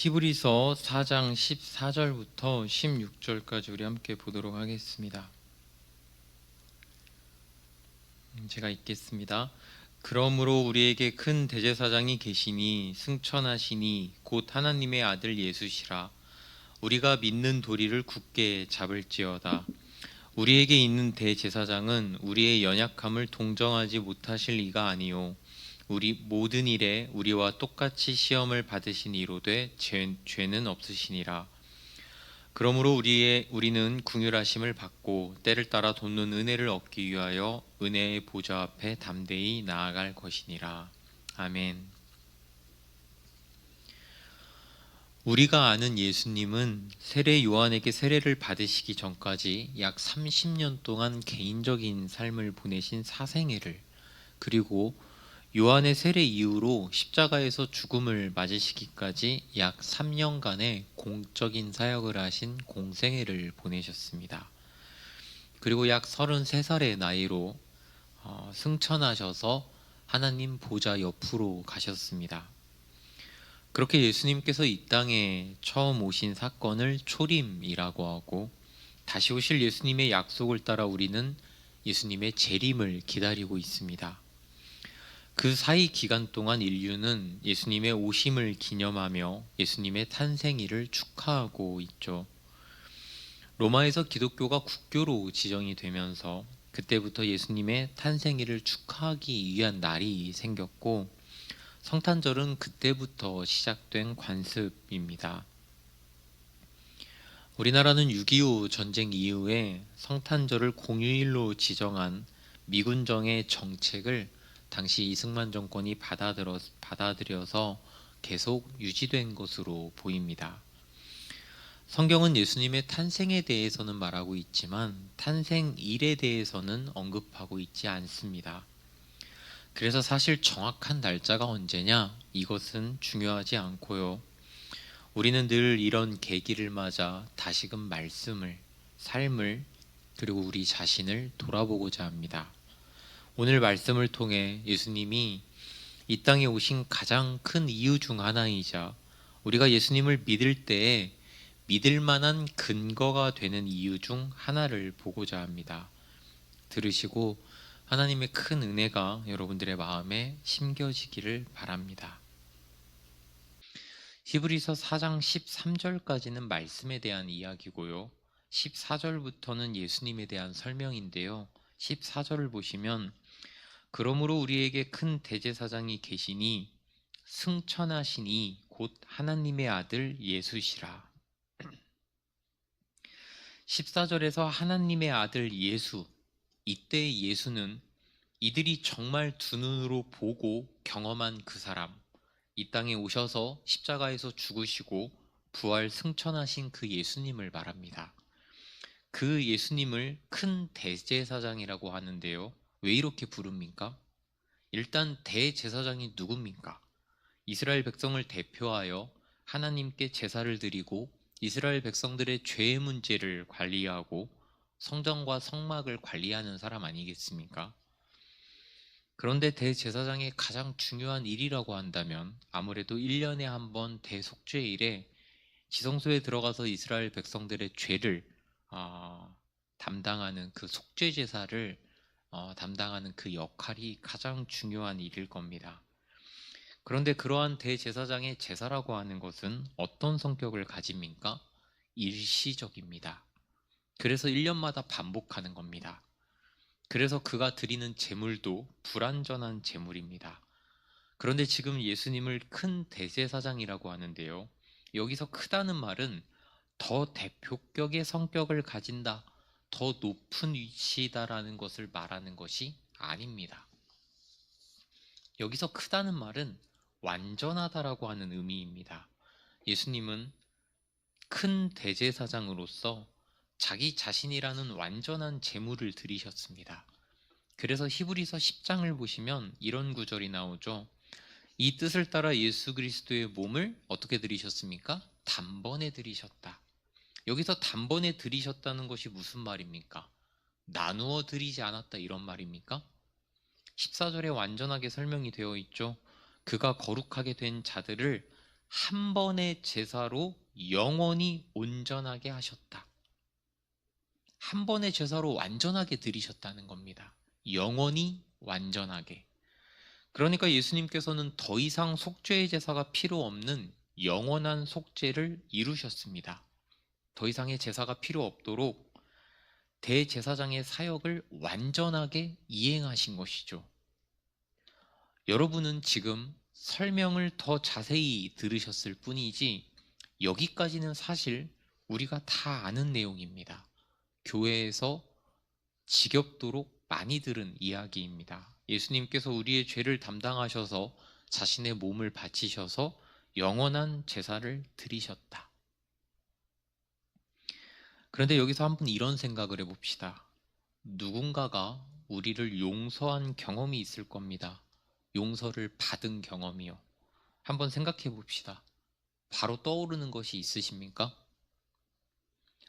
히브리서 4장 14절부터 16절까지 우리 함께 보도록 하겠습니다. 제가 읽겠습니다. 그러므로 우리에게 큰 대제사장이 계시니 승천하시니 곧 하나님의 아들 예수시라. 우리가 믿는 도리를 굳게 잡을지어다. 우리에게 있는 대제사장은 우리의 연약함을 동정하지 못하실 이가 아니요 우리 모든 일에 우리와 똑같이 시험을 받으신 이로되 죄는 없으시니라. 그러므로 우리는 긍휼하심을 받고 때를 따라 돕는 은혜를 얻기 위하여 은혜의 보좌 앞에 담대히 나아갈 것이니라. 아멘. 우리가 아는 예수님은 세례 요한에게 세례를 받으시기 전까지 약 30년 동안 개인적인 삶을 보내신 사생애를, 그리고 요한의 세례 이후로 십자가에서 죽음을 맞으시기까지 약 3년간의 공적인 사역을 하신 공생애를 보내셨습니다. 그리고 약 33살의 나이로 승천하셔서 하나님 보좌 옆으로 가셨습니다. 그렇게 예수님께서 이 땅에 처음 오신 사건을 초림이라고 하고, 다시 오실 예수님의 약속을 따라 우리는 예수님의 재림을 기다리고 있습니다. 그 사이 기간 동안 인류는 예수님의 오심을 기념하며 예수님의 탄생일을 축하하고 있죠. 로마에서 기독교가 국교로 지정이 되면서 그때부터 예수님의 탄생일을 축하하기 위한 날이 생겼고, 성탄절은 그때부터 시작된 관습입니다. 우리나라는 6.25 전쟁 이후에 성탄절을 공휴일로 지정한 미군정의 정책을 당시 이승만 정권이 받아들여서 계속 유지된 것으로 보입니다. 성경은 예수님의 탄생에 대해서는 말하고 있지만 탄생일에 대해서는 언급하고 있지 않습니다. 그래서 사실 정확한 날짜가 언제냐, 이것은 중요하지 않고요. 우리는 늘 이런 계기를 맞아 다시금 말씀을, 삶을, 그리고 우리 자신을 돌아보고자 합니다. 오늘 말씀을 통해 예수님이 이 땅에 오신 가장 큰 이유 중 하나이자 우리가 예수님을 믿을 때에 믿을 만한 근거가 되는 이유 중 하나를 보고자 합니다. 들으시고 하나님의 큰 은혜가 여러분들의 마음에 심겨지기를 바랍니다. 히브리서 4장 13절까지는 말씀에 대한 이야기고요. 14절부터는 예수님에 대한 설명인데요. 14절을 보시면 그러므로 우리에게 큰 대제사장이 계시니 승천하시니 곧 하나님의 아들 예수시라. 14절에서 하나님의 아들 예수, 이때의 예수는 이들이 정말 두 눈으로 보고 경험한 그 사람, 이 땅에 오셔서 십자가에서 죽으시고 부활 승천하신 그 예수님을 말합니다. 그 예수님을 큰 대제사장이라고 하는데요. 왜 이렇게 부릅니까? 일단 대제사장이 누굽니까? 이스라엘 백성을 대표하여 하나님께 제사를 드리고 이스라엘 백성들의 죄의 문제를 관리하고 성전과 성막을 관리하는 사람 아니겠습니까? 그런데 대제사장의 가장 중요한 일이라고 한다면 아무래도 1년에 한 번 대속죄일에 지성소에 들어가서 이스라엘 백성들의 죄를 담당하는 그 속죄 제사를 담당하는 그 역할이 가장 중요한 일일 겁니다. 그런데 그러한 대제사장의 제사라고 하는 것은 어떤 성격을 가집니까? 일시적입니다. 그래서 1년마다 반복하는 겁니다. 그래서 그가 드리는 제물도 불완전한 제물입니다. 그런데 지금 예수님을 큰 대제사장이라고 하는데요. 여기서 크다는 말은 더 대표격의 성격을 가진다, 더 높은 위치다라는 것을 말하는 것이 아닙니다. 여기서 크다는 말은 완전하다라고 하는 의미입니다. 예수님은 큰 대제사장으로서 자기 자신이라는 완전한 제물을 드리셨습니다. 그래서 히브리서 10장을 보시면 이런 구절이 나오죠. 이 뜻을 따라 예수 그리스도의 몸을 어떻게 드리셨습니까? 단번에 드리셨다. 여기서 단번에 드리셨다는 것이 무슨 말입니까? 나누어 드리지 않았다 이런 말입니까? 14절에 완전하게 설명이 되어 있죠. 그가 거룩하게 된 자들을 한 번의 제사로 영원히 온전하게 하셨다. 한 번의 제사로 완전하게 드리셨다는 겁니다. 영원히 완전하게. 그러니까 예수님께서는 더 이상 속죄의 제사가 필요 없는 영원한 속죄를 이루셨습니다. 더 이상의 제사가 필요 없도록 대제사장의 사역을 완전하게 이행하신 것이죠. 여러분은 지금 설명을 더 자세히 들으셨을 뿐이지 여기까지는 사실 우리가 다 아는 내용입니다. 교회에서 지겹도록 많이 들은 이야기입니다. 예수님께서 우리의 죄를 담당하셔서 자신의 몸을 바치셔서 영원한 제사를 드리셨다. 그런데 여기서 한번 이런 생각을 해봅시다. 누군가가 우리를 용서한 경험이 있을 겁니다. 용서를 받은 경험이요. 한번 생각해 봅시다. 바로 떠오르는 것이 있으십니까?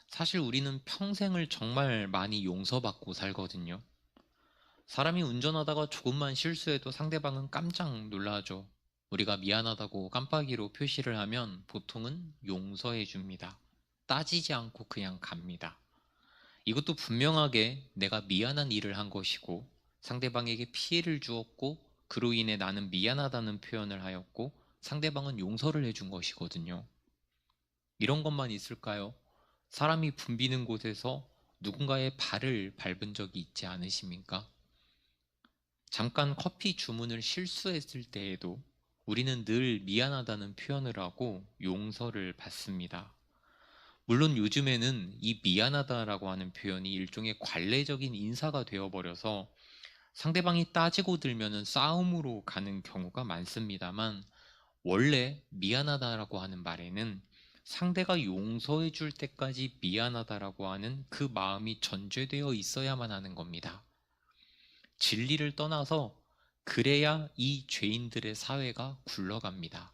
사실 우리는 평생을 정말 많이 용서받고 살거든요. 사람이 운전하다가 조금만 실수해도 상대방은 깜짝 놀라죠. 우리가 미안하다고 깜빡이로 표시를 하면 보통은 용서해 줍니다. 따지지 않고 그냥 갑니다. 이것도 분명하게 내가 미안한 일을 한 것이고 상대방에게 피해를 주었고 그로 인해 나는 미안하다는 표현을 하였고 상대방은 용서를 해준 것이거든요. 이런 것만 있을까요? 사람이 붐비는 곳에서 누군가의 발을 밟은 적이 있지 않으십니까? 잠깐 커피 주문을 실수했을 때에도 우리는 늘 미안하다는 표현을 하고 용서를 받습니다. 물론 요즘에는 이 미안하다라고 하는 표현이 일종의 관례적인 인사가 되어버려서 상대방이 따지고 들면은 싸움으로 가는 경우가 많습니다만 원래 미안하다라고 하는 말에는 상대가 용서해 줄 때까지 미안하다라고 하는 그 마음이 전제되어 있어야만 하는 겁니다. 진리를 떠나서 그래야 이 죄인들의 사회가 굴러갑니다.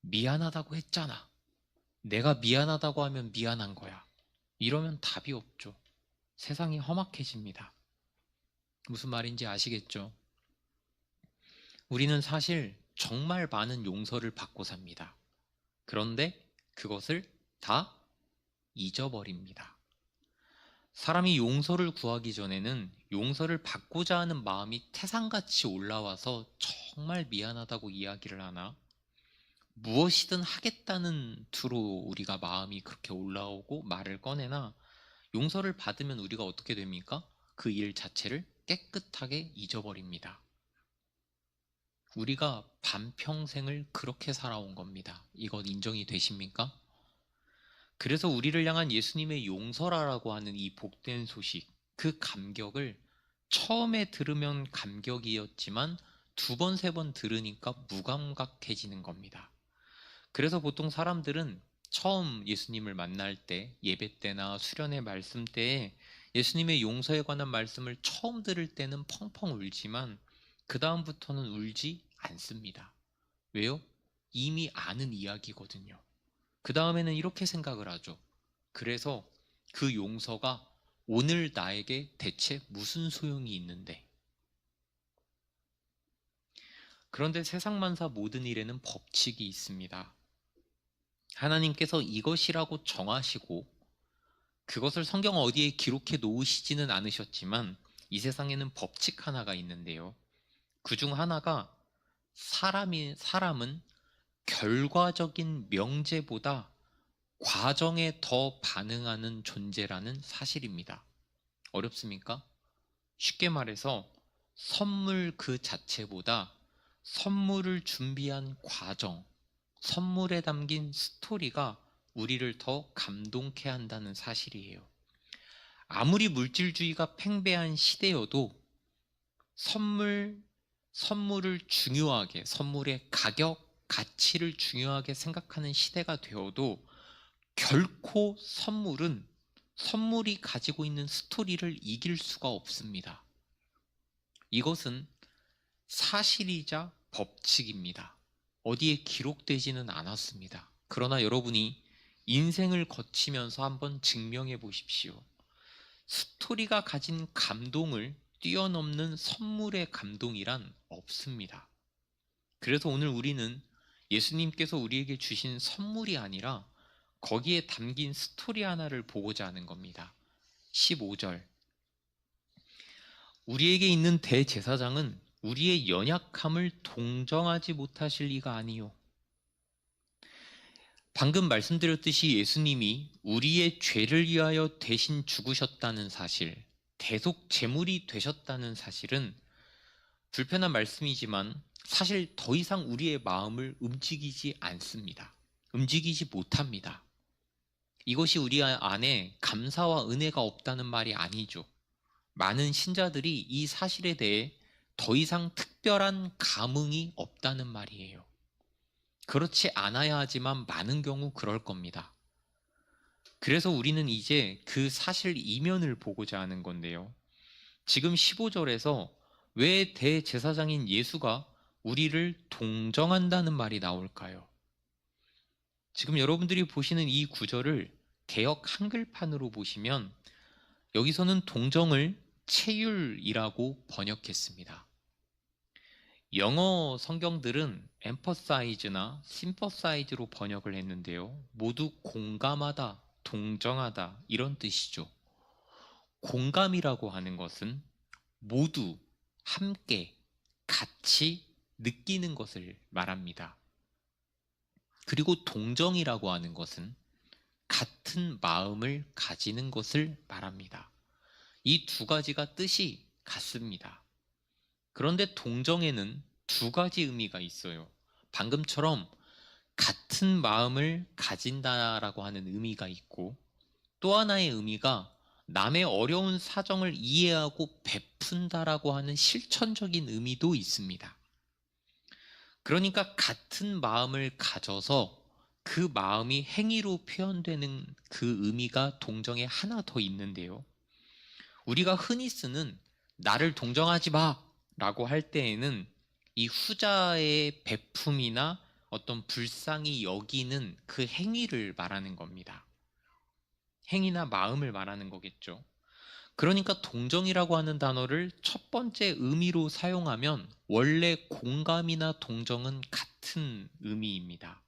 미안하다고 했잖아. 내가 미안하다고 하면 미안한 거야. 이러면 답이 없죠. 세상이 험악해집니다. 무슨 말인지 아시겠죠? 우리는 사실 정말 많은 용서를 받고 삽니다. 그런데 그것을 다 잊어버립니다. 사람이 용서를 구하기 전에는 용서를 받고자 하는 마음이 태산같이 올라와서 정말 미안하다고 이야기를 하나? 무엇이든 하겠다는 투로 우리가 마음이 그렇게 올라오고 말을 꺼내나 용서를 받으면 우리가 어떻게 됩니까? 그 일 자체를 깨끗하게 잊어버립니다. 우리가 반평생을 그렇게 살아온 겁니다. 이것 인정이 되십니까? 그래서 우리를 향한 예수님의 용서라라고 하는 이 복된 소식, 그 감격을 처음에 들으면 감격이었지만 두 번, 세 번 들으니까 무감각해지는 겁니다. 그래서 보통 사람들은 처음 예수님을 만날 때, 예배 때나 수련의 말씀 때에 예수님의 용서에 관한 말씀을 처음 들을 때는 펑펑 울지만 그 다음부터는 울지 않습니다. 왜요? 이미 아는 이야기거든요. 그 다음에는 이렇게 생각을 하죠. 그래서 그 용서가 오늘 나에게 대체 무슨 소용이 있는데? 그런데 세상만사 모든 일에는 법칙이 있습니다. 하나님께서 이것이라고 정하시고 그것을 성경 어디에 기록해 놓으시지는 않으셨지만 이 세상에는 법칙 하나가 있는데요. 그 중 하나가 사람은 결과적인 명제보다 과정에 더 반응하는 존재라는 사실입니다. 어렵습니까? 쉽게 말해서 선물 그 자체보다 선물을 준비한 과정, 선물에 담긴 스토리가 우리를 더 감동케 한다는 사실이에요. 아무리 물질주의가 팽배한 시대여도 선물을 중요하게, 선물의 가격, 가치를 중요하게 생각하는 시대가 되어도 결코 선물이 가지고 있는 스토리를 이길 수가 없습니다. 이것은 사실이자 법칙입니다. 어디에 기록되지는 않았습니다. 그러나 여러분이 인생을 거치면서 한번 증명해 보십시오. 스토리가 가진 감동을 뛰어넘는 선물의 감동이란 없습니다. 그래서 오늘 우리는 예수님께서 우리에게 주신 선물이 아니라 거기에 담긴 스토리 하나를 보고자 하는 겁니다. 15절. 우리에게 있는 대제사장은 우리의 연약함을 동정하지 못하실 리가 아니요. 방금 말씀드렸듯이 예수님이 우리의 죄를 위하여 대신 죽으셨다는 사실, 대속 제물이 되셨다는 사실은 불편한 말씀이지만 사실 더 이상 우리의 마음을 움직이지 않습니다. 움직이지 못합니다. 이것이 우리 안에 감사와 은혜가 없다는 말이 아니죠. 많은 신자들이 이 사실에 대해 더 이상 특별한 감흥이 없다는 말이에요. 그렇지 않아야 하지만 많은 경우 그럴 겁니다. 그래서 우리는 이제 그 사실 이면을 보고자 하는 건데요. 지금 15절에서 왜 대제사장인 예수가 우리를 동정한다는 말이 나올까요? 지금 여러분들이 보시는 이 구절을 개역 한글판으로 보시면 여기서는 동정을 체휼이라고 번역했습니다. 영어 성경들은 emphasize나 sympathize로 번역을 했는데요. 모두 공감하다, 동정하다 이런 뜻이죠. 공감이라고 하는 것은 모두 함께 같이 느끼는 것을 말합니다. 그리고 동정이라고 하는 것은 같은 마음을 가지는 것을 말합니다. 이 두 가지가 뜻이 같습니다. 그런데 동정에는 두 가지 의미가 있어요. 방금처럼 같은 마음을 가진다라고 하는 의미가 있고 또 하나의 의미가 남의 어려운 사정을 이해하고 베푼다라고 하는 실천적인 의미도 있습니다. 그러니까 같은 마음을 가져서 그 마음이 행위로 표현되는 그 의미가 동정에 하나 더 있는데요. 우리가 흔히 쓰는 나를 동정하지 마 라고 할 때에는 이 후자의 베품이나 어떤 불쌍히 여기는 그 행위를 말하는 겁니다. 행위나 마음을 말하는 거겠죠. 그러니까 동정이라고 하는 단어를 첫 번째 의미로 사용하면 원래 공감이나 동정은 같은 의미입니다.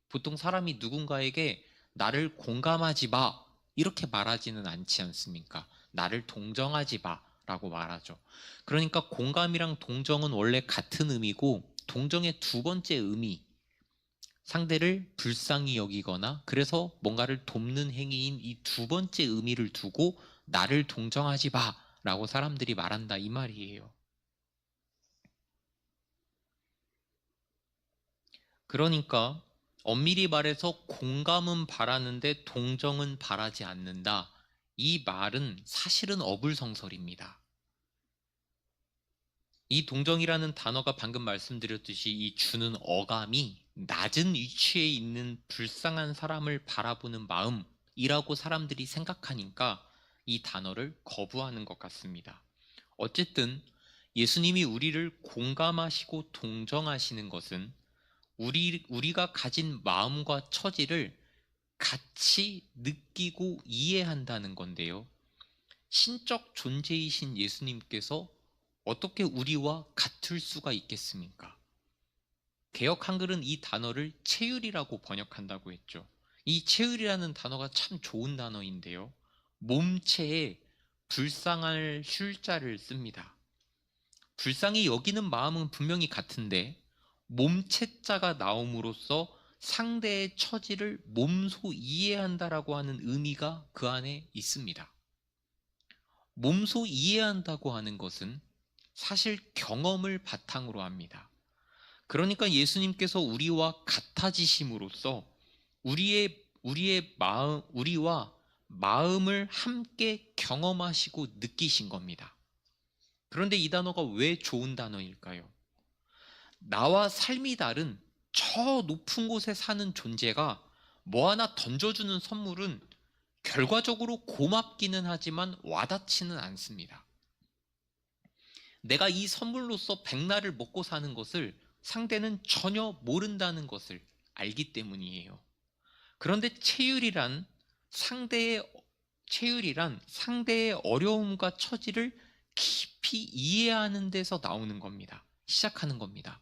보통 사람이 누군가에게 나를 공감하지 마 이렇게 말하지는 않지 않습니까? 나를 동정하지 마 라고 말하죠. 그러니까 공감이랑 동정은 원래 같은 의미고 동정의 두 번째 의미, 상대를 불쌍히 여기거나 그래서 뭔가를 돕는 행위인 이 두 번째 의미를 두고 나를 동정하지 마 라고 사람들이 말한다 이 말이에요. 그러니까 엄밀히 말해서 공감은 바라는데 동정은 바라지 않는다. 이 말은 사실은 어불성설입니다. 이 동정이라는 단어가 방금 말씀드렸듯이 이 주는 어감이 낮은 위치에 있는 불쌍한 사람을 바라보는 마음이라고 사람들이 생각하니까 이 단어를 거부하는 것 같습니다. 어쨌든 예수님이 우리를 공감하시고 동정하시는 것은 우리가 가진 마음과 처지를 같이 느끼고 이해한다는 건데요. 신적 존재이신 예수님께서 어떻게 우리와 같을 수가 있겠습니까? 개역 한글은 이 단어를 체휼이라고 번역한다고 했죠. 이 체휼이라는 단어가 참 좋은 단어인데요. 몸체에 불쌍할 쉴자를 씁니다. 불쌍히 여기는 마음은 분명히 같은데 몸체자가 나옴으로써 상대의 처지를 몸소 이해한다라고 하는 의미가 그 안에 있습니다. 몸소 이해한다고 하는 것은 사실 경험을 바탕으로 합니다. 그러니까 예수님께서 우리와 같아지심으로써 우리와 마음을 함께 경험하시고 느끼신 겁니다. 그런데 이 단어가 왜 좋은 단어일까요? 나와 삶이 다른 저 높은 곳에 사는 존재가 뭐 하나 던져주는 선물은 결과적으로 고맙기는 하지만 와닿지는 않습니다. 내가 이 선물로서 백날을 먹고 사는 것을 상대는 전혀 모른다는 것을 알기 때문이에요. 그런데 상대의 어려움과 처지를 깊이 이해하는 데서 나오는 겁니다. 시작하는 겁니다.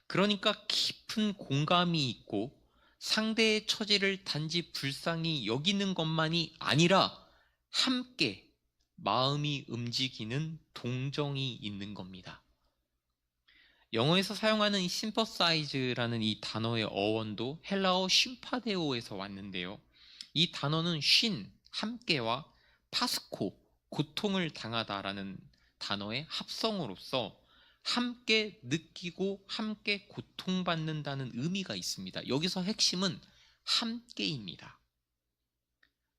그러니까 깊은 공감이 있고 상대의 처지를 단지 불쌍히 여기는 것만이 아니라 함께 마음이 움직이는 동정이 있는 겁니다. 영어에서 사용하는 이 심퍼사이즈라는 이 단어의 어원도 헬라어 쉼파데오에서 왔는데요. 이 단어는 쉰, 함께와 파스코, 고통을 당하다라는 단어의 합성어로서 함께 느끼고 함께 고통받는다는 의미가 있습니다. 여기서 핵심은 함께입니다.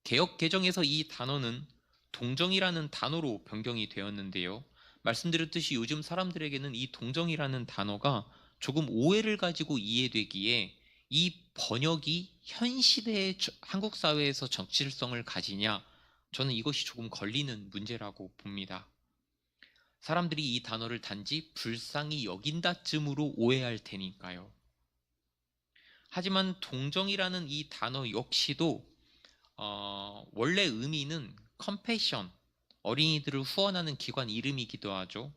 개역 개정에서 이 단어는 동정이라는 단어로 변경이 되었는데요. 말씀드렸듯이 요즘 사람들에게는 이 동정이라는 단어가 조금 오해를 가지고 이해되기에 이 번역이 현 시대의 한국 사회에서 적실성을 가지냐, 저는 이것이 조금 걸리는 문제라고 봅니다. 사람들이 이 단어를 단지 불쌍히 여긴다쯤으로 오해할 테니까요. 하지만 동정이라는 이 단어 역시도 원래 의미는 컴패션, 어린이들을 후원하는 기관 이름이기도 하죠.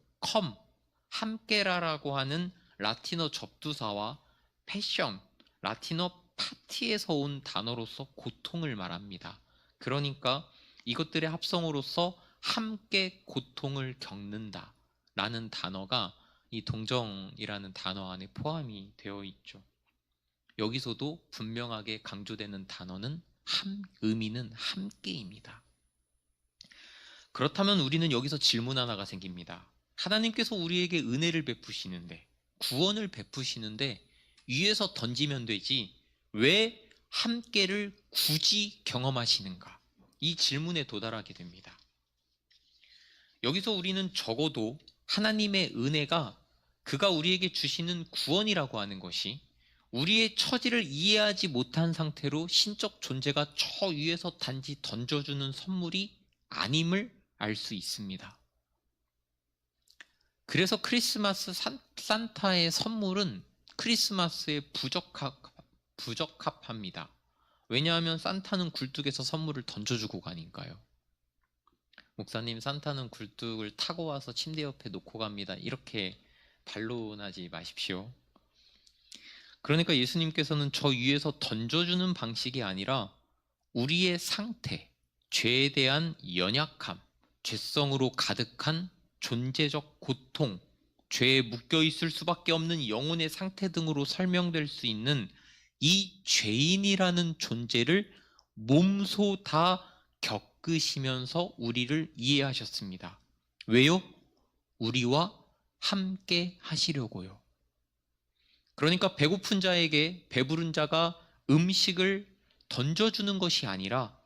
함께라라고 하는 라틴어 접두사와 패션, 라틴어 파티에서 온 단어로서 고통을 말합니다. 그러니까 이것들의 합성어로서 함께 고통을 겪는다 라는 단어가 이 동정이라는 단어 안에 포함이 되어 있죠. 여기서도 분명하게 강조되는 단어는 의미는 함께입니다. 그렇다면 우리는 여기서 질문 하나가 생깁니다. 하나님께서 우리에게 은혜를 베푸시는데, 구원을 베푸시는데 위에서 던지면 되지 왜 함께를 굳이 경험하시는가? 이 질문에 도달하게 됩니다. 여기서 우리는 적어도 하나님의 은혜가 그가 우리에게 주시는 구원이라고 하는 것이 우리의 처지를 이해하지 못한 상태로 신적 존재가 저 위에서 단지 던져주는 선물이 아님을 알 수 있습니다. 그래서 크리스마스 산타의 선물은 크리스마스에 부적합합니다. 왜냐하면 산타는 굴뚝에서 선물을 던져주고 가니까요. 목사님, 산타는 굴뚝을 타고 와서 침대 옆에 놓고 갑니다. 이렇게 반론하지 마십시오. 그러니까 예수님께서는 저 위에서 던져주는 방식이 아니라 우리의 상태, 죄에 대한 연약함, 죄성으로 가득한 존재적 고통, 죄에 묶여있을 수밖에 없는 영혼의 상태 등으로 설명될 수 있는 이 죄인이라는 존재를 몸소 다 겪으시면서 우리를 이해하셨습니다. 왜요? 우리와 함께 하시려고요. 그러니까 배고픈 자에게 배부른 자가 음식을 던져주는 것이 아니라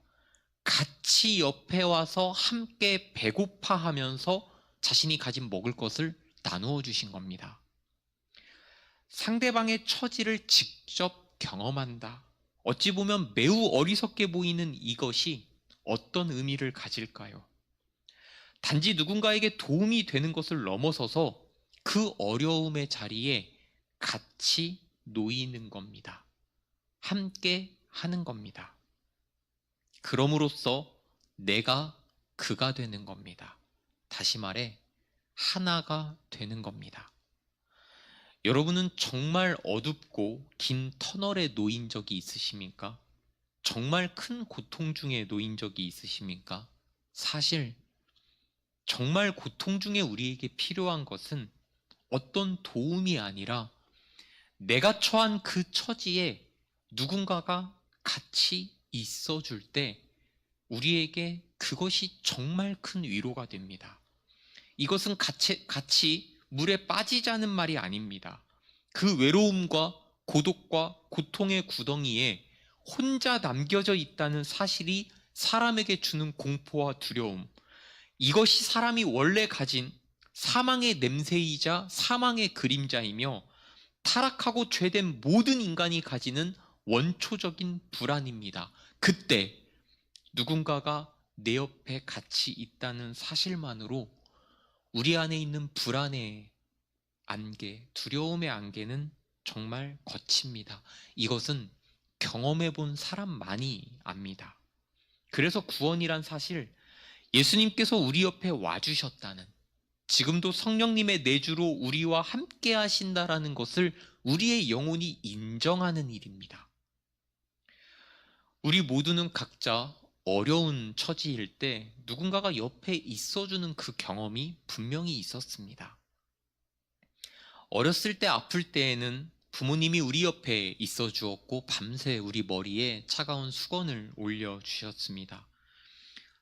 같이 옆에 와서 함께 배고파하면서 자신이 가진 먹을 것을 나누어 주신 겁니다. 상대방의 처지를 직접 경험한다. 어찌 보면 매우 어리석게 보이는 이것이 어떤 의미를 가질까요? 단지 누군가에게 도움이 되는 것을 넘어서서 그 어려움의 자리에 같이 놓이는 겁니다. 함께 하는 겁니다. 그럼으로써 내가 그가 되는 겁니다. 다시 말해 하나가 되는 겁니다. 여러분은 정말 어둡고 긴 터널에 놓인 적이 있으십니까? 정말 큰 고통 중에 놓인 적이 있으십니까? 사실 정말 고통 중에 우리에게 필요한 것은 어떤 도움이 아니라 내가 처한 그 처지에 누군가가 같이 있어줄 때 우리에게 그것이 정말 큰 위로가 됩니다. 이것은 같이 물에 빠지자는 말이 아닙니다. 그 외로움과 고독과 고통의 구덩이에 혼자 남겨져 있다는 사실이 사람에게 주는 공포와 두려움, 이것이 사람이 원래 가진 사망의 냄새이자 사망의 그림자이며 타락하고 죄된 모든 인간이 가지는 원초적인 불안입니다. 그때 누군가가 내 옆에 같이 있다는 사실만으로 우리 안에 있는 불안의 안개, 두려움의 안개는 정말 거칩니다. 이것은 경험해 본 사람만이 압니다. 그래서 구원이란 사실, 예수님께서 우리 옆에 와주셨다는, 지금도 성령님의 내주로 우리와 함께 하신다라는 것을 우리의 영혼이 인정하는 일입니다. 우리 모두는 각자 어려운 처지일 때 누군가가 옆에 있어주는 그 경험이 분명히 있었습니다. 어렸을 때 아플 때에는 부모님이 우리 옆에 있어 주었고 밤새 우리 머리에 차가운 수건을 올려주셨습니다.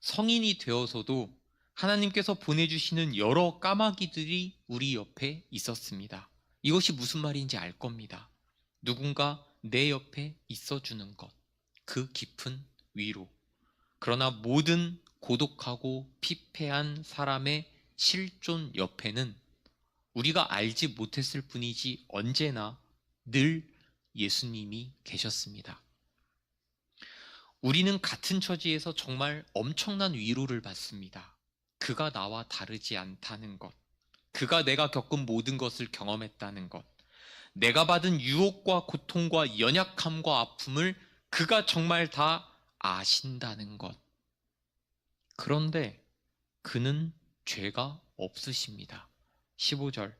성인이 되어서도 하나님께서 보내주시는 여러 까마귀들이 우리 옆에 있었습니다. 이것이 무슨 말인지 알 겁니다. 누군가 내 옆에 있어주는 것, 그 깊은 위로. 그러나 모든 고독하고 피폐한 사람의 실존 옆에는 우리가 알지 못했을 뿐이지 언제나 늘 예수님이 계셨습니다. 우리는 같은 처지에서 정말 엄청난 위로를 받습니다. 그가 나와 다르지 않다는 것, 그가 내가 겪은 모든 것을 경험했다는 것, 내가 받은 유혹과 고통과 연약함과 아픔을 그가 정말 다 아신다는 것. 그런데 그는 죄가 없으십니다. 15절,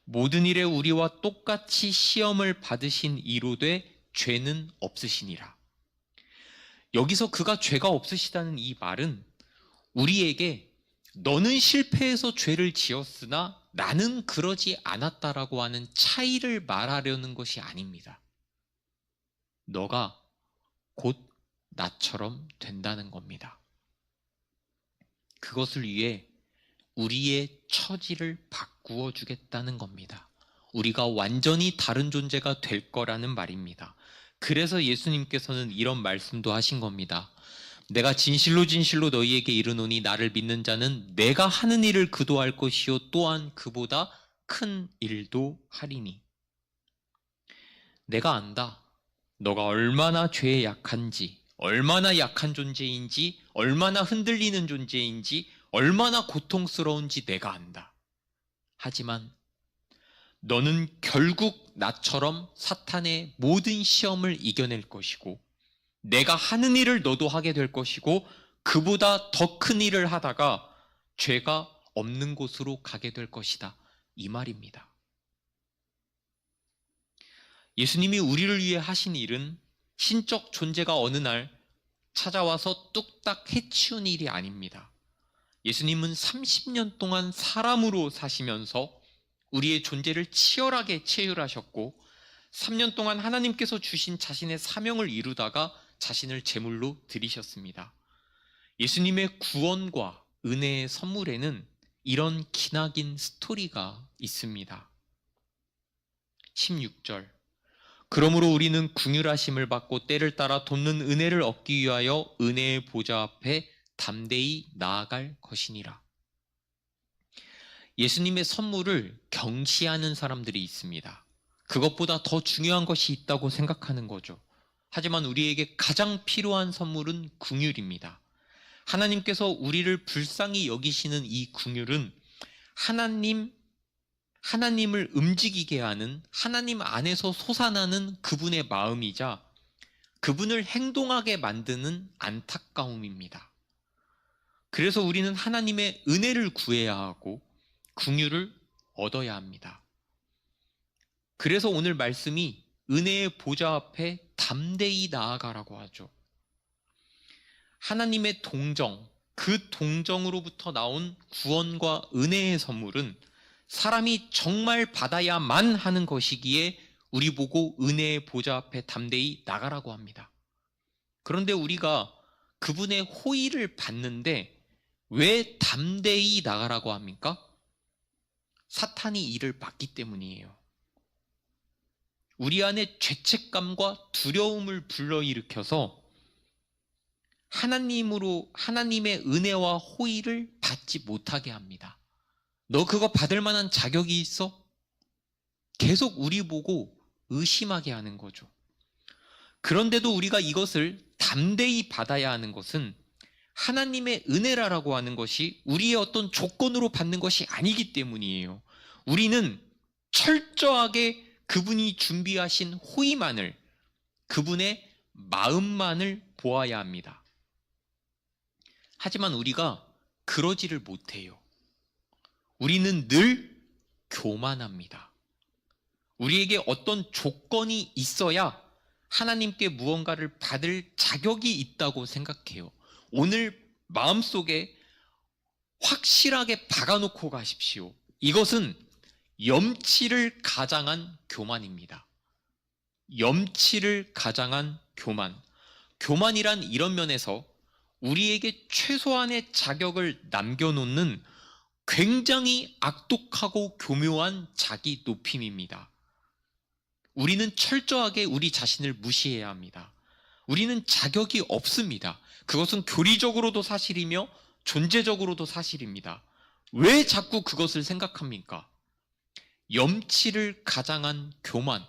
모든 일에 우리와 똑같이 시험을 받으신 이로되 죄는 없으시니라. 여기서 그가 죄가 없으시다는 이 말은 우리에게 너는 실패해서 죄를 지었으나 나는 그러지 않았다라고 하는 차이를 말하려는 것이 아닙니다. 너가 곧 나처럼 된다는 겁니다. 그것을 위해 우리의 처지를 바꾸어 주겠다는 겁니다. 우리가 완전히 다른 존재가 될 거라는 말입니다. 그래서 예수님께서는 이런 말씀도 하신 겁니다. 내가 진실로 진실로 너희에게 이르노니 나를 믿는 자는 내가 하는 일을 그도 할 것이요 또한 그보다 큰 일도 하리니. 내가 안다. 너가 얼마나 죄에 약한지, 얼마나 약한 존재인지, 얼마나 흔들리는 존재인지, 얼마나 고통스러운지 내가 안다. 하지만 너는 결국 나처럼 사탄의 모든 시험을 이겨낼 것이고 내가 하는 일을 너도 하게 될 것이고 그보다 더 큰 일을 하다가 죄가 없는 곳으로 가게 될 것이다. 이 말입니다. 예수님이 우리를 위해 하신 일은 신적 존재가 어느 날 찾아와서 뚝딱 해치운 일이 아닙니다. 예수님은 30년 동안 사람으로 사시면서 우리의 존재를 치열하게 체휼하셨고 3년 동안 하나님께서 주신 자신의 사명을 이루다가 자신을 제물로 드리셨습니다. 예수님의 구원과 은혜의 선물에는 이런 기나긴 스토리가 있습니다. 16절, 그러므로 우리는 긍휼하심을 받고 때를 따라 돕는 은혜를 얻기 위하여 은혜의 보좌 앞에 담대히 나아갈 것이니라. 예수님의 선물을 경시하는 사람들이 있습니다. 그것보다 더 중요한 것이 있다고 생각하는 거죠. 하지만 우리에게 가장 필요한 선물은 긍휼입니다. 하나님께서 우리를 불쌍히 여기시는 이 긍휼은 하나님을 움직이게 하는 하나님 안에서 솟아나는 그분의 마음이자 그분을 행동하게 만드는 안타까움입니다. 그래서 우리는 하나님의 은혜를 구해야 하고 긍휼을 얻어야 합니다. 그래서 오늘 말씀이 은혜의 보좌 앞에 담대히 나아가라고 하죠. 하나님의 동정, 그 동정으로부터 나온 구원과 은혜의 선물은 사람이 정말 받아야만 하는 것이기에 우리 보고 은혜의 보좌 앞에 담대히 나가라고 합니다. 그런데 우리가 그분의 호의를 받는데 왜 담대히 나가라고 합니까? 사탄이 이를 막기 때문이에요. 우리 안에 죄책감과 두려움을 불러일으켜서 하나님의 은혜와 호의를 받지 못하게 합니다. 너 그거 받을 만한 자격이 있어? 계속 우리 보고 의심하게 하는 거죠. 그런데도 우리가 이것을 담대히 받아야 하는 것은 하나님의 은혜라고 하는 것이 우리의 어떤 조건으로 받는 것이 아니기 때문이에요. 우리는 철저하게 그분이 준비하신 호의만을, 그분의 마음만을 보아야 합니다. 하지만 우리가 그러지를 못해요. 우리는 늘 교만합니다. 우리에게 어떤 조건이 있어야 하나님께 무언가를 받을 자격이 있다고 생각해요. 오늘 마음속에 확실하게 박아놓고 가십시오. 이것은 염치를 가장한 교만입니다. 염치를 가장한 교만. 교만이란 이런 면에서 우리에게 최소한의 자격을 남겨놓는 굉장히 악독하고 교묘한 자기 높임입니다. 우리는 철저하게 우리 자신을 무시해야 합니다. 우리는 자격이 없습니다. 그것은 교리적으로도 사실이며 존재적으로도 사실입니다. 왜 자꾸 그것을 생각합니까? 염치를 가장한 교만,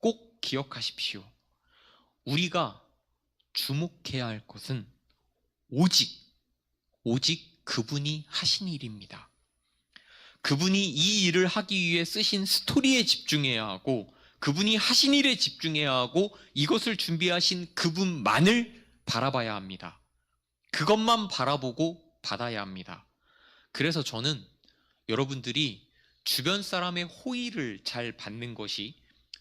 꼭 기억하십시오. 우리가 주목해야 할 것은 오직 그분이 하신 일입니다. 그분이 이 일을 하기 위해 쓰신 스토리에 집중해야 하고, 그분이 하신 일에 집중해야 하고, 이것을 준비하신 그분만을 바라봐야 합니다. 그것만 바라보고 받아야 합니다. 그래서 저는 여러분들이 주변 사람의 호의를 잘 받는 것이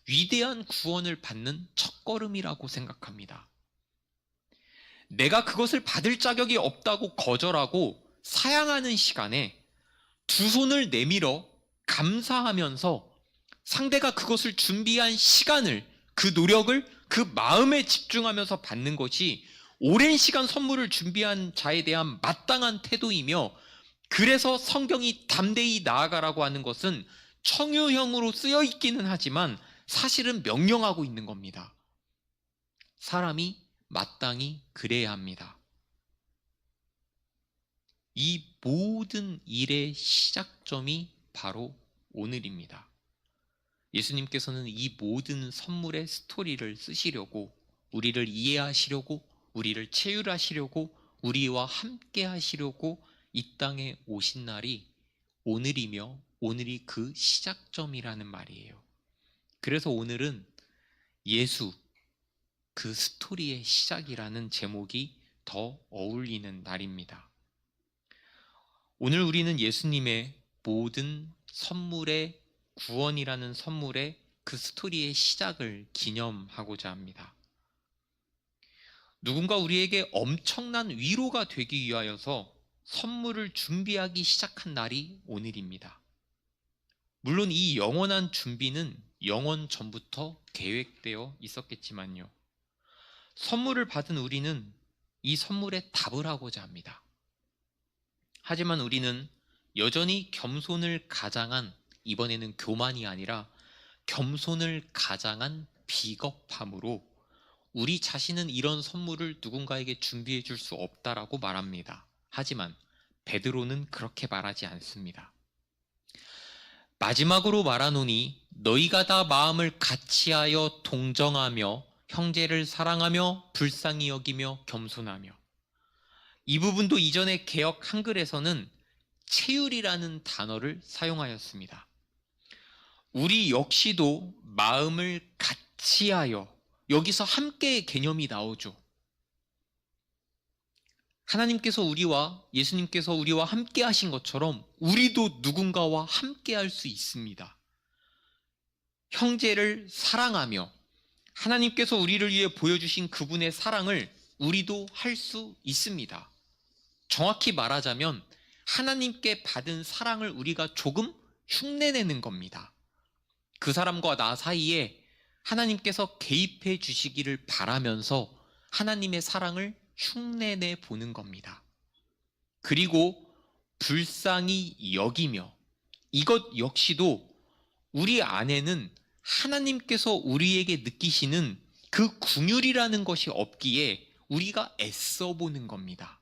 위대한 구원을 받는 첫걸음이라고 생각합니다. 내가 그것을 받을 자격이 없다고 거절하고 사양하는 시간에 두 손을 내밀어 감사하면서 상대가 그것을 준비한 시간을, 그 노력을 그 마음에 집중하면서 받는 것이 오랜 시간 선물을 준비한 자에 대한 마땅한 태도이며, 그래서 성경이 담대히 나아가라고 하는 것은 청유형으로 쓰여 있기는 하지만 사실은 명령하고 있는 겁니다. 사람이 마땅히 그래야 합니다. 이 모든 일의 시작점이 바로 오늘입니다. 예수님께서는 이 모든 선물의 스토리를 쓰시려고, 우리를 이해하시려고, 우리를 체휼하시려고, 우리와 함께 하시려고 이 땅에 오신 날이 오늘이며, 오늘이 그 시작점이라는 말이에요. 그래서 오늘은 예수, 그 스토리의 시작이라는 제목이 더 어울리는 날입니다. 오늘 우리는 예수님의 모든 선물의 구원이라는 선물의 그 스토리의 시작을 기념하고자 합니다. 누군가 우리에게 엄청난 위로가 되기 위하여서 선물을 준비하기 시작한 날이 오늘입니다. 물론 이 영원한 준비는 영원 전부터 계획되어 있었겠지만요. 선물을 받은 우리는 이 선물에 답을 하고자 합니다. 하지만 우리는 여전히 겸손을 가장한, 이번에는 교만이 아니라 겸손을 가장한 비겁함으로 우리 자신은 이런 선물을 누군가에게 준비해 줄 수 없다라고 말합니다. 하지만 베드로는 그렇게 말하지 않습니다. 마지막으로 말하노니 너희가 다 마음을 같이하여 동정하며 형제를 사랑하며 불쌍히 여기며 겸손하며. 이 부분도 이전의 개역 한글에서는 체휼이라는 단어를 사용하였습니다. 우리 역시도 마음을 같이하여, 여기서 함께의 개념이 나오죠. 하나님께서 우리와, 예수님께서 우리와 함께 하신 것처럼 우리도 누군가와 함께 할 수 있습니다. 형제를 사랑하며 하나님께서 우리를 위해 보여주신 그분의 사랑을 우리도 할 수 있습니다. 정확히 말하자면 하나님께 받은 사랑을 우리가 조금 흉내내는 겁니다. 그 사람과 나 사이에 하나님께서 개입해 주시기를 바라면서 하나님의 사랑을 흉내내 보는 겁니다. 그리고 불쌍히 여기며, 이것 역시도 우리 안에는 하나님께서 우리에게 느끼시는 그 긍휼이라는 것이 없기에 우리가 애써 보는 겁니다.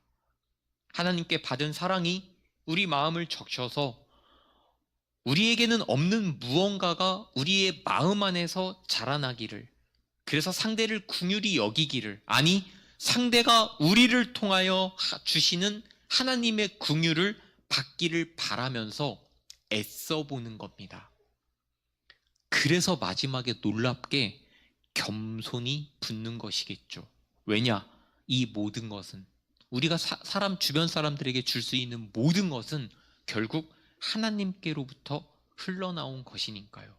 하나님께 받은 사랑이 우리 마음을 적셔서 우리에게는 없는 무언가가 우리의 마음 안에서 자라나기를, 그래서 상대를 긍휼히 여기기를, 아니 상대가 우리를 통하여 주시는 하나님의 긍휼을 받기를 바라면서 애써 보는 겁니다. 그래서 마지막에 놀랍게 겸손이 붙는 것이겠죠. 왜냐? 이 모든 것은, 우리가 사람 주변 사람들에게 줄 수 있는 모든 것은 결국 하나님께로부터 흘러나온 것이니까요.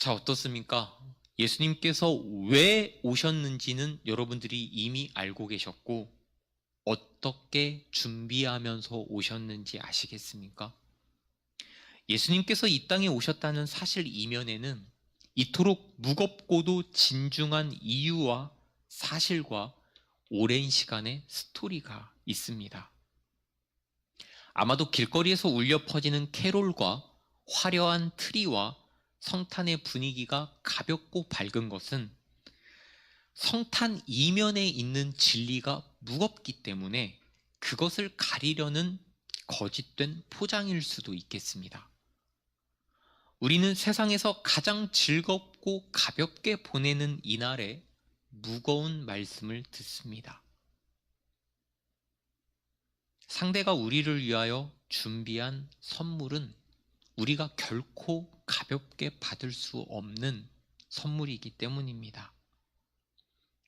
자, 어떻습니까? 예수님께서 왜 오셨는지는 여러분들이 이미 알고 계셨고, 어떻게 준비하면서 오셨는지 아시겠습니까? 예수님께서 이 땅에 오셨다는 사실 이면에는 이토록 무겁고도 진중한 이유와 사실과 오랜 시간의 스토리가 있습니다. 아마도 길거리에서 울려 퍼지는 캐롤과 화려한 트리와 성탄의 분위기가 가볍고 밝은 것은 성탄 이면에 있는 진리가 무겁기 때문에 그것을 가리려는 거짓된 포장일 수도 있겠습니다. 우리는 세상에서 가장 즐겁고 가볍게 보내는 이날에 무거운 말씀을 듣습니다. 상대가 우리를 위하여 준비한 선물은 우리가 결코 가볍게 받을 수 없는 선물이기 때문입니다.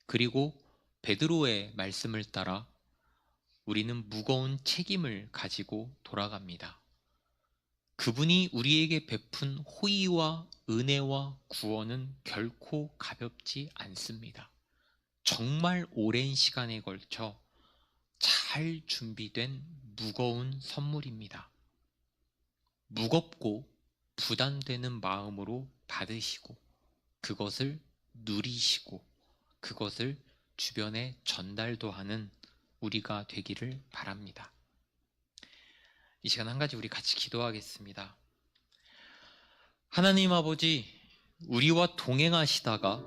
그리고 베드로의 말씀을 따라 우리는 무거운 책임을 가지고 돌아갑니다. 그분이 우리에게 베푼 호의와 은혜와 구원은 결코 가볍지 않습니다. 정말 오랜 시간에 걸쳐 잘 준비된 무거운 선물입니다. 무겁고 부담되는 마음으로 받으시고 그것을 누리시고 그것을 주변에 전달도 하는 우리가 되기를 바랍니다. 이 시간 한 가지 우리 같이 기도하겠습니다. 하나님 아버지, 우리와 동행하시다가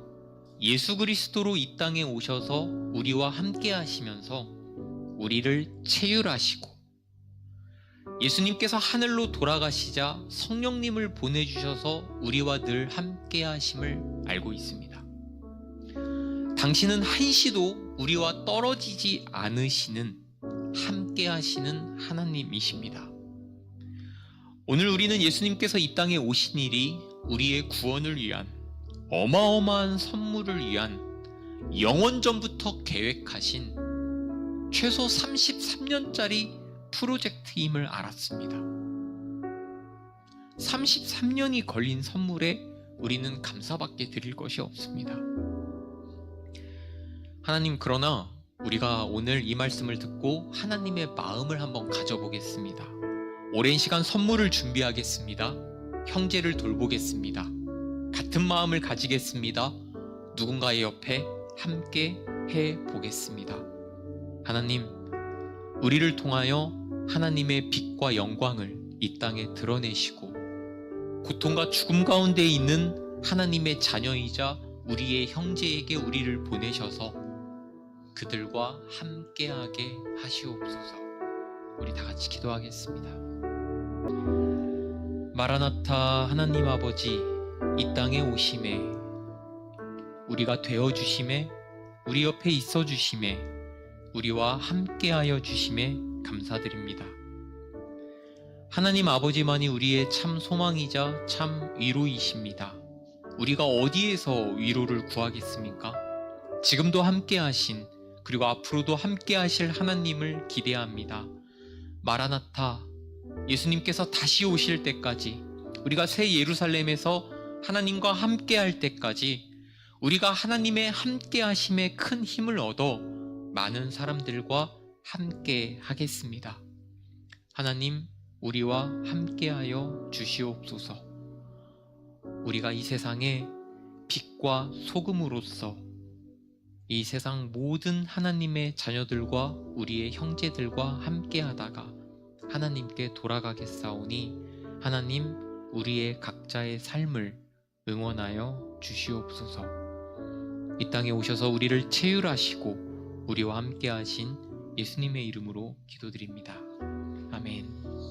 예수 그리스도로 이 땅에 오셔서 우리와 함께 하시면서 우리를 체휼하시고 예수님께서 하늘로 돌아가시자 성령님을 보내주셔서 우리와 늘 함께 하심을 알고 있습니다. 당신은 한시도 우리와 떨어지지 않으시는 함께 하시는 하나님이십니다. 오늘 우리는 예수님께서 이 땅에 오신 일이 우리의 구원을 위한 어마어마한 선물을 위한 영원전부터 계획하신 최소 33년짜리 프로젝트임을 알았습니다. 33년이 걸린 선물에 우리는 감사밖에 드릴 것이 없습니다. 하나님, 그러나 우리가 오늘 이 말씀을 듣고 하나님의 마음을 한번 가져보겠습니다. 오랜 시간 선물을 준비하겠습니다. 형제를 돌보겠습니다. 같은 마음을 가지겠습니다. 누군가의 옆에 함께 해보겠습니다. 하나님, 우리를 통하여 하나님의 빛과 영광을 이 땅에 드러내시고 고통과 죽음 가운데 있는 하나님의 자녀이자 우리의 형제에게 우리를 보내셔서 그들과 함께하게 하시옵소서. 우리 다 같이 기도하겠습니다. 마라나타 하나님 아버지, 이 땅에 오심에 우리가 되어주심에 우리 옆에 있어주심에 우리와 함께하여 주심에 감사드립니다. 하나님 아버지만이 우리의 참 소망이자 참 위로이십니다. 우리가 어디에서 위로를 구하겠습니까? 지금도 함께하신 그리고 앞으로도 함께하실 하나님을 기대합니다. 마라나타, 예수님께서 다시 오실 때까지 우리가 새 예루살렘에서 하나님과 함께할 때까지 우리가 하나님의 함께하심에 큰 힘을 얻어 많은 사람들과 함께 하겠습니다. 하나님, 우리와 함께하여 주시옵소서. 우리가 이 세상에 빛과 소금으로서 이 세상 모든 하나님의 자녀들과 우리의 형제들과 함께하다가 하나님께 돌아가겠사오니 하나님, 우리의 각자의 삶을 응원하여 주시옵소서. 이 땅에 오셔서 우리를 체휼하시고 우리와 함께하신 예수님의 이름으로 기도드립니다.